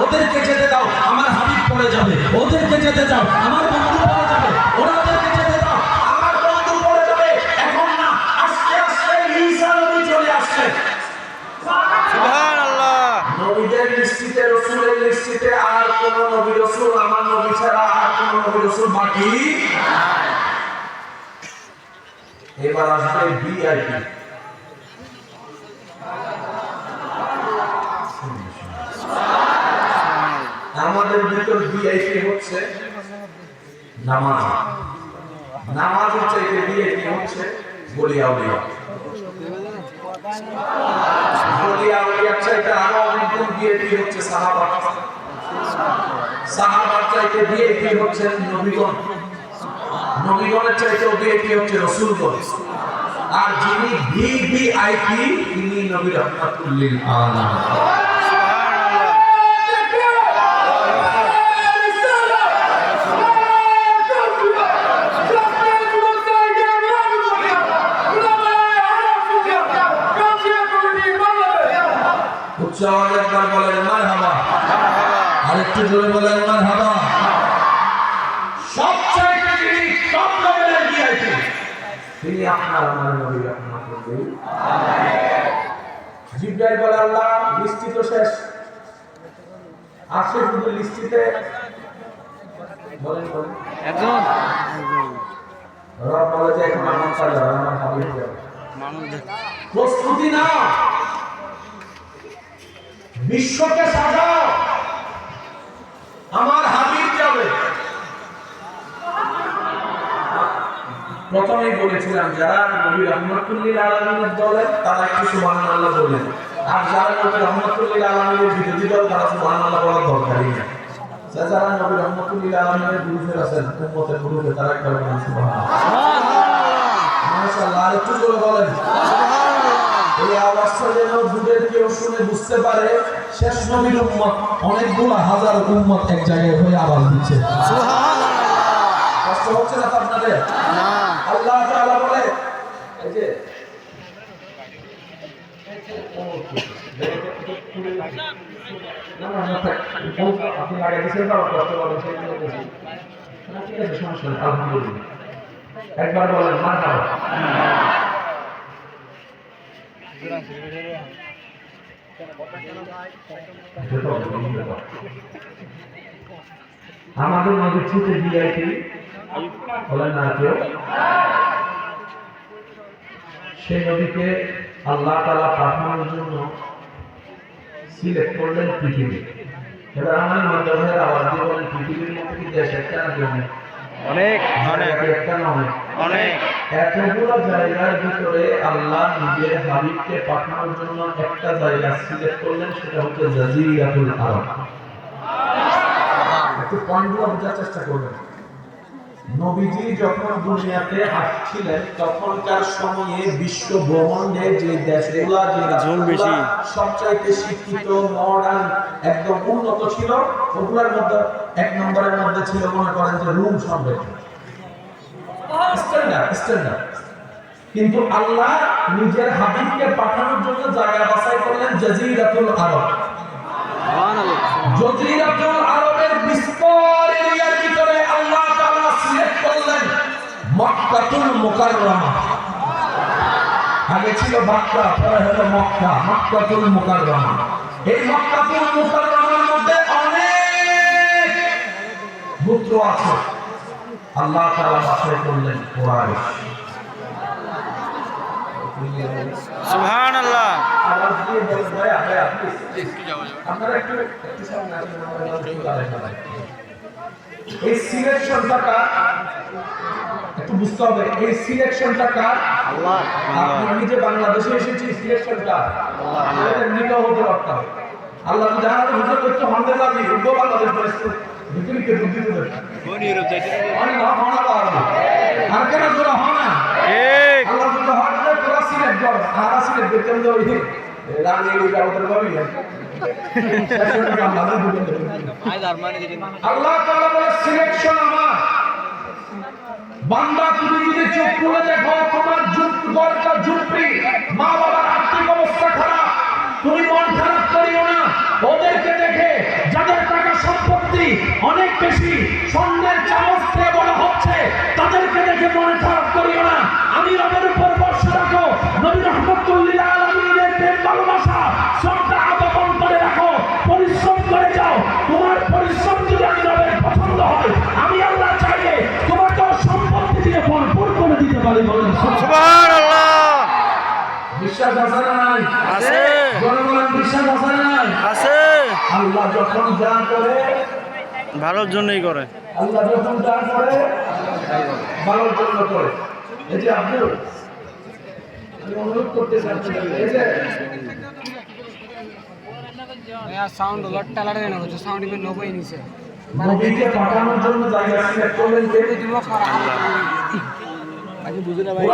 ওদেরকে যেতে দাও, আমার হাবিব পড়ে যাবে। ওদেরকে যেতে দাও, আমার বন্ধু পড়ে যাবে। ওদেরকে যেতে দাও, আমার বন্ধু পড়ে যাবে। এখন না, আস্তে আস্তে ঈসা নবী চলে আসছে। সুবহানাল্লাহ। নবীদের লিস্টিতে, রাসূলের লিস্টিতে আর কোন নবী রাসূল, আমার নবী ছাড়া আর কোন নবী রাসূল বাকি নাই। এবার আসবে ভিআইপি। আমাদের ভিতর ভিআইপি হচ্ছে নামাজ। নামাজের চাইতে ভিআইপি হচ্ছে বলিয়া উলিয়া। বলিয়া উলিয়ার চাইতে আরো অনেকগুলো ভিআইপি হচ্ছে সাহাবা। সাহাবার চাইতে ভিআইপি হচ্ছে নবীগণ। নবীগণের চাইতেও ভিআইপি হচ্ছে রাসূলগণ। আর যিনি ভিভিআইপি তিনি নবী রাহমাতুল লিল আলামিন। একবার বলেন মারহাবা, আরেকটু জোরে বলেন মারহাবা। সবচাইতে যিনি টপ লেভেলের ভিআইপি তিনি আপনার আমার নবী রাহমাতুল লিল আলামিন। জিবরাইল বলে আল্লাহ লিস্টি তো শেষ, আসে শুধু লিস্টিতে বলেন বলেন একজন রব বলে যে এখন আমার কাছে আমার হাবিব যাবে। প্রস্তুতি নাও, বিশ্বকে সাজাও, আমার হাবিব যাবে। প্রথমেই বলেছিলাম যারা নবী রাহমাতুল লিল আলামিনের দলের তারা একটু সুবহানাল্লাহ বলেন, আর যারা নবী রাহমাতুল লিল আলামিনের বিরোধী দল তারা সুবহানাল্লাহ বলার দরকারই নেই। যারা নবী রাহমাতুল লিল আলামিনের বিরুদ্ধে আছেন, উম্মতের বিরুদ্ধে, তারা একবার বলেন সুবহানাল্লাহ। মাশাআল্লাহ, একটু জোরে বলেন সুবহানাল্লাহ। এই আওয়াজটা যেন দূরের কেউ শুনে বুঝতে পারে শেষ নবীর উম্মত অনেকগুলো হাজার উম্মত এক জায়গায় হয়ে আওয়াজ দিচ্ছে। সুবহানাল্লাহ। কষ্ট হচ্ছে না আপনাদের? না। আল্লাহ তাআলা বলে এই যে না না আপনি আগে দিয়েছেন তো কষ্ট হবে সেই জন্য বলছি। না ঠিক আছে, সমস্যা নেই, আলহামদুলিল্লাহ। একবার বলেন মারহাবা। আমাদের নবীর ছুটে ভিআইপি বলেন না কেউ। সেই নবীকে আল্লাহ তাআলা পাঠানোর জন্য সিলেক্ট করলেন পৃথিবী। এবার আমার মাধ্যমের আওয়াজ দিয়ে বলেন পৃথিবীর মধ্যে কি দেশ একটা না কেউ? অনেক অনেক, একটা না অনেক অনেক। এতগুলো জায়গার ভিতরে আল্লাহ নিজের হাবিবকে পাঠানোর জন্য একটা জায়গা সিলেক্ট করলেন, সেটা হচ্ছে জাজিরাতুল আরব। একটু পয়েন্টগুলো বোঝার চেষ্টা করবেন। নবীজি যখন দুনিয়াতে আসছিলেন তখনকার সময়ে বিশ্ব ব্রহ্মাণ্ডে যে দেশগুলো যে সবচাইতে শিক্ষিত, মডার্ন, একদম উন্নত ছিল, ওগুলোর মধ্যে এক নম্বরের মধ্যে ছিল মনে করেন যে রোম সাম্রাজ্য। স্ট্যান্ডার্ড। কিন্তু আল্লাহ নিজের হাবিবকে পাঠানোর জন্য জায়গা বাছাই করলেন জাজিরাতুল আরব। সুবহানাল্লাহ। জাজিরাতুল আরবের বিস্তার এরিয়ার ভিতরে আল্লাহ তাআলা সিলেক্ট করলেন মক্কাতুল মুকাররমা। আগে ছিল মক্কা, পরে হলো মক্কা, মক্কাতুল মুকাররমা। এই মক্কাতুল মুকাররমার মধ্যে অনেক গোত্র আছে। আল্লাহ তাআলা বাছাই করলেন কুরাইশ। সুবহানাল্লাহ। আওয়াজ দিয়ে বলেন ভাইয়া আপনারা একটু সামনে আসুন। এই সিলেকশনটা কার একটু বুঝতে হবে। এই সিলেকশনটা কার? আল্লাহ। আমি যে বাংলাদেশে এসেছি, সিলেকশনটা আল্লাহ। নিকা হতে পারতাম। আল্লাহ যারা হুজুর করতে হন্ডে যাবি উগ্র বাংলাদেশ পরিস্থিতি ভিতরিকে বুদ্ধি দেবে কোনি রূপ যাইতে অনেক হনা পারবে আর কেন জোড়া হনা ঠিক আল্লাহ যদি হটলে তোরা সিলেক্ট কর আর সিলেক্ট করতে হবে রানী লিগা ওদের ভাবি আল্লাহ তাআলা বলে সিলেকশন আমার বান্দা। তুমি যদি চোখ খুলে দেখো তোমার ঘরটা ঝুপড়ি, মা বাবার আর্থিক অবস্থা খারাপ, তুমি মন খারাপ করিও না। ওদেরকে দেখে যাদের টাকা সম্পত্তি অনেক বেশি, স্বর্ণের চামচ খেয়ে বড় হচ্ছে, তাদেরকে দেখে মনে খারাপ করিও না। আমি রবের উপর ভরসা রাখো, নবী রাহমাতুল্লিল আলামিনের প্রেম ভালোবাসা শ্রদ্ধা আবপন করে রাখো, পরিশ্রম করে যাও। তোমার পরিশ্রম যদি আমি রবের পছন্দ হয়, আমি আল্লাহ চাইলে তোমাকেও সম্পত্তি দিয়ে ভরপুর করে দিতে পারি। বলেন সুবহানাল্লাহ। বিশ্বাস আছে না নাই? আছে। জনগণ বিশ্বাস আছে না নাই? আছে। আল্লাহ যখন যা করে ভালোর জন্যই করে। আল্লাহ যখন যা করে ভালোর জন্য করে। এই যে আব্দুল, আমি অনুরোধ করতে চাচ্ছি, এই যে সাউন্ড লটটা লাগানো না, হচ্ছে সাউন্ড ইভেন্ট নবই নিছে নবীকে পাঠানোর জন্য জায়গা সিলেক্ট করলেন কে? দিব করা আগে বুঝে না ভাই।